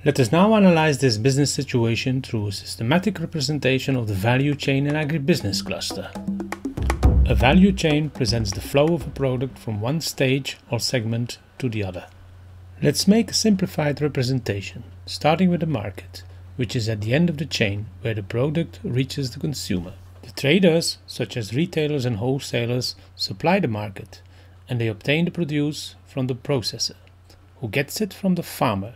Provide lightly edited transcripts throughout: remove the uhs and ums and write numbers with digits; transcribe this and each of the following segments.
Let us now analyze this business situation through a systematic representation of the value chain and agribusiness cluster. A value chain presents the flow of a product from one stage or segment to the other. Let's make a simplified representation, starting with the market, which is at the end of the chain where the product reaches the consumer. The traders, such as retailers and wholesalers, supply the market, and they obtain the produce from the processor, who gets it from the farmer,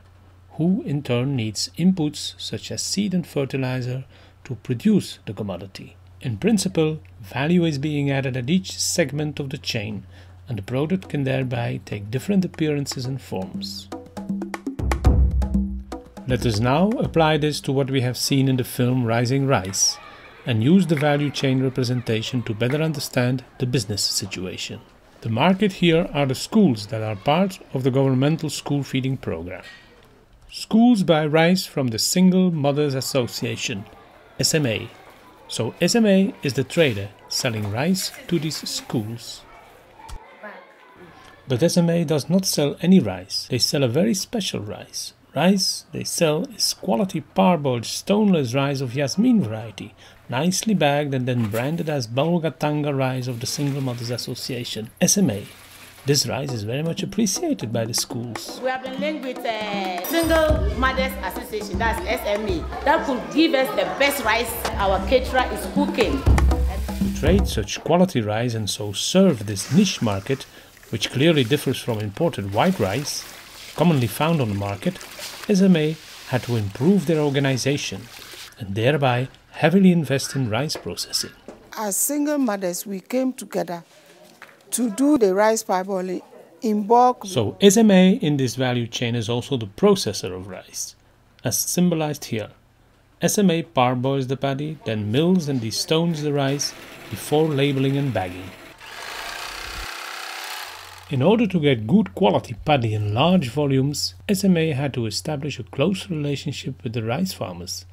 who in turn needs inputs such as seed and fertilizer to produce the commodity. In principle, value is being added at each segment of the chain, and the product can thereby take different appearances and forms. Let us now apply this to what we have seen in the film Rising Rice, and use the value chain representation to better understand the business situation. The market here are the schools that are part of the governmental school feeding program. Schools buy rice from the Single Mothers Association, SMA. So SMA is the trader selling rice to these schools. But SMA does not sell any rice. They sell a very special rice. Rice they sell is quality parboiled stoneless rice of Jasmine variety, nicely bagged and then branded as Bulgatanga rice of the Single Mothers Association, SMA. This rice is very much appreciated by the schools. We have been linked with Single Mothers Association, that's SMA. That could give us the best rice our caterer is cooking. To trade such quality rice and so serve this niche market, which clearly differs from imported white rice, commonly found on the market, SMA had to improve their organization and thereby heavily invest in rice processing. As single mothers, we came together to do the rice parboiling in bulk. So SMA in this value chain is also the processor of rice, as symbolized here. SMA parboils the paddy, then mills and destones the rice before labeling and bagging. In order to get good quality paddy in large volumes, SMA had to establish a close relationship with the rice farmers,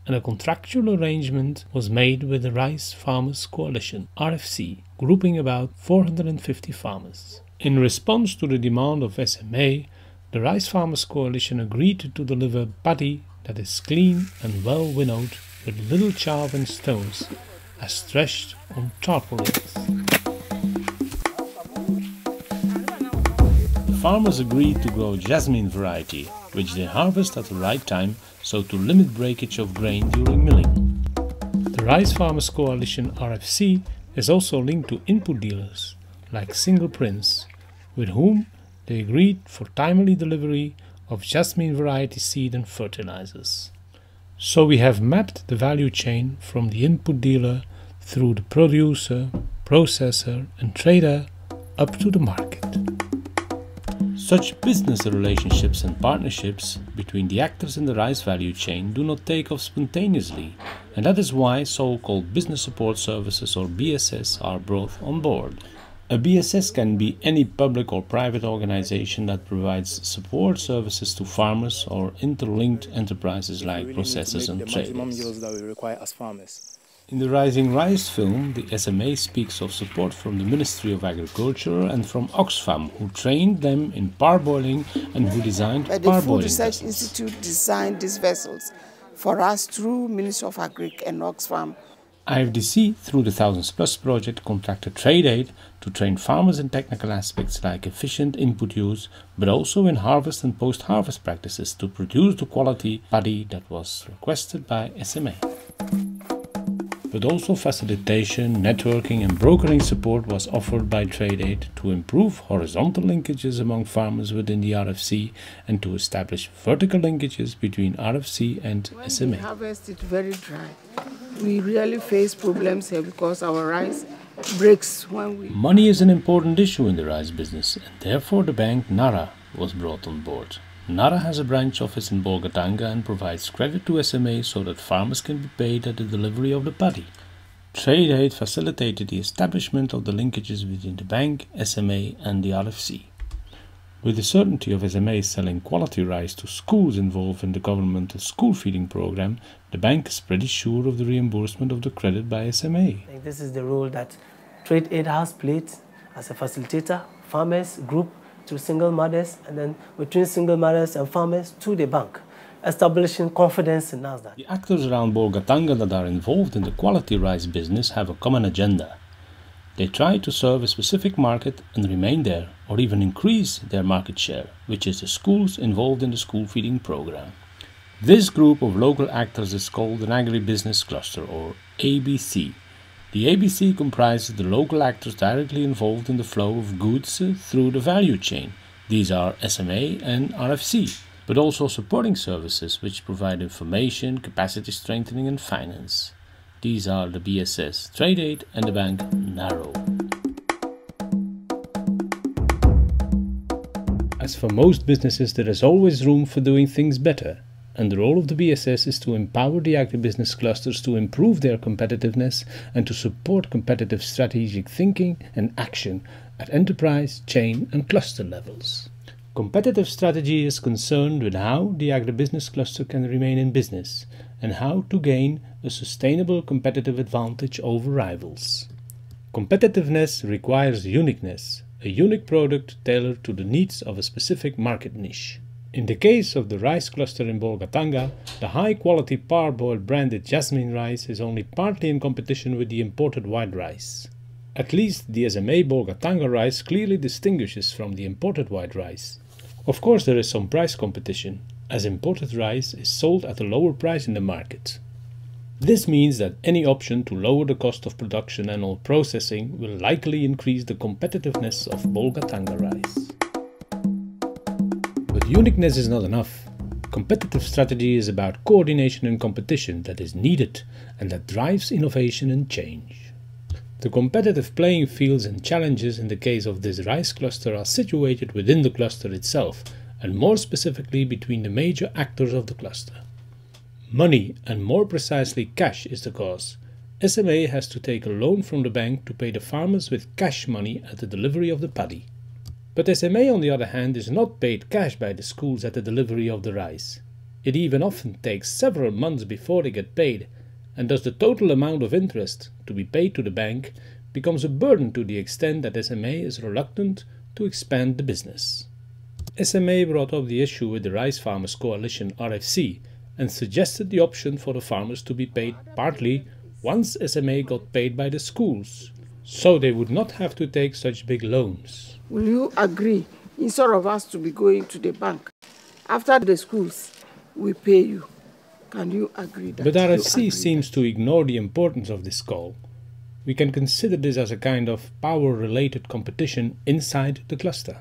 and a contractual arrangement was made with the Rice Farmers Coalition, RFC, grouping about 450 farmers. In response to the demand of SMA, the Rice Farmers Coalition agreed to deliver paddy that is clean and well winnowed with little chaff and stones, as threshed on tarpaulins. The farmers agreed to grow Jasmine variety, which they harvest at the right time, so to limit breakage of grain during milling. The Rice Farmers Coalition RFC is also linked to input dealers, like Single Prince, with whom they agreed for timely delivery of Jasmine variety seed and fertilizers. So we have mapped the value chain from the input dealer through the producer, processor and trader up to the market. Such business relationships and partnerships between the actors in the rice value chain do not take off spontaneously, and that is why so-called business support services or BSS are brought on board. A BSS can be any public or private organization that provides support services to farmers or interlinked enterprises like processors and traders. In the Rising Rice film, the SMA speaks of support from the Ministry of Agriculture and from Oxfam, who trained them in parboiling and who designed parboiling vessels. The Food Research Institute designed these vessels for us through Ministry of Agric and Oxfam. IFDC, through the Thousands Plus project, contracted TradeAid to train farmers in technical aspects like efficient input use, but also in harvest and post-harvest practices to produce the quality paddy that was requested by SMA. But also facilitation, networking and brokering support was offered by TradeAid to improve horizontal linkages among farmers within the RFC and to establish vertical linkages between RFC and SMA. When we harvest it very dry, we really face problems here because our rice breaks when we... Money is an important issue in the rice business, and therefore the bank NARA was brought on board. NARA has a branch office in Bulgatanga and provides credit to SMA so that farmers can be paid at the delivery of the paddy. TradeAid facilitated the establishment of the linkages between the bank, SMA and the RFC. With the certainty of SMA selling quality rice to schools involved in the governmental school feeding program, the bank is pretty sure of the reimbursement of the credit by SMA. I think this is the role that TradeAid has played as a facilitator, farmers group to single mothers, and then between single mothers and farmers to the bank. establishing confidence in us. The actors around Bolgatanga that are involved in the quality rice business have a common agenda. They try to serve a specific market and remain there, or even increase their market share, which is the schools involved in the school feeding program. This group of local actors is called an agri-business cluster, or ABC. The ABC comprises the local actors directly involved in the flow of goods through the value chain. These are SMA and RFC, but also supporting services which provide information, capacity strengthening and finance. These are the BSS, TradeAid and the bank NARO. As for most businesses, there is always room for doing things better, and the role of the BSS is to empower the agribusiness clusters to improve their competitiveness and to support competitive strategic thinking and action at enterprise, chain and cluster levels. Competitive strategy is concerned with how the agribusiness cluster can remain in business and how to gain a sustainable competitive advantage over rivals. Competitiveness requires uniqueness, a unique product tailored to the needs of a specific market niche. In the case of the rice cluster in Bolgatanga, the high-quality parboiled branded jasmine rice is only partly in competition with the imported white rice. At least the SMA Bolgatanga rice clearly distinguishes from the imported white rice. Of course, there is some price competition, as imported rice is sold at a lower price in the market. This means that any option to lower the cost of production and or processing will likely increase the competitiveness of Bolgatanga rice. But uniqueness is not enough. Competitive strategy is about coordination and competition that is needed and that drives innovation and change. The competitive playing fields and challenges in the case of this rice cluster are situated within the cluster itself, and more specifically between the major actors of the cluster. Money, and more precisely cash, is the cause. SMA has to take a loan from the bank to pay the farmers with cash money at the delivery of the paddy. But SMA, on the other hand, is not paid cash by the schools at the delivery of the rice. It even often takes several months before they get paid, and thus the total amount of interest to be paid to the bank becomes a burden to the extent that SMA is reluctant to expand the business. SMA brought up the issue with the Rice Farmers Coalition RFC and suggested the option for the farmers to be paid partly once SMA got paid by the schools, so they would not have to take such big loans. Will you agree, instead of us to be going to the bank, after the schools, we pay you? Can you agree that? But RFC seems to ignore the importance of this call. We can consider this as a kind of power-related competition inside the cluster.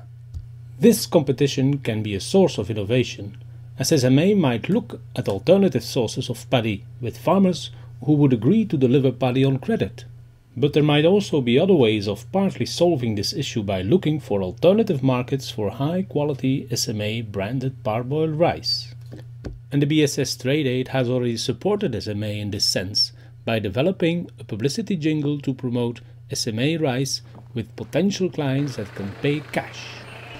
This competition can be a source of innovation, as SMA might look at alternative sources of paddy with farmers who would agree to deliver paddy on credit. But there might also be other ways of partly solving this issue by looking for alternative markets for high-quality SMA branded parboiled rice. And the BSS TradeAid has already supported SMA in this sense by developing a publicity jingle to promote SMA rice with potential clients that can pay cash.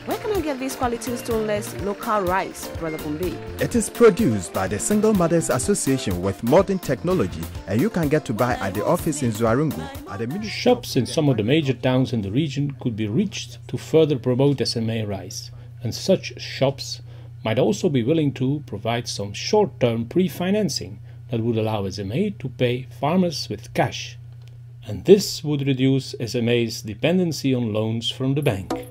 Where can I get this quality stoneless local rice, Brother Bombay? It is produced by the Single Mothers Association with modern technology, and you can get to buy at the office in Zuarungu. Shops in some of the major towns in the region could be reached to further promote SMA rice, and such shops might also be willing to provide some short-term pre-financing that would allow SMA to pay farmers with cash, and this would reduce SMA's dependency on loans from the bank.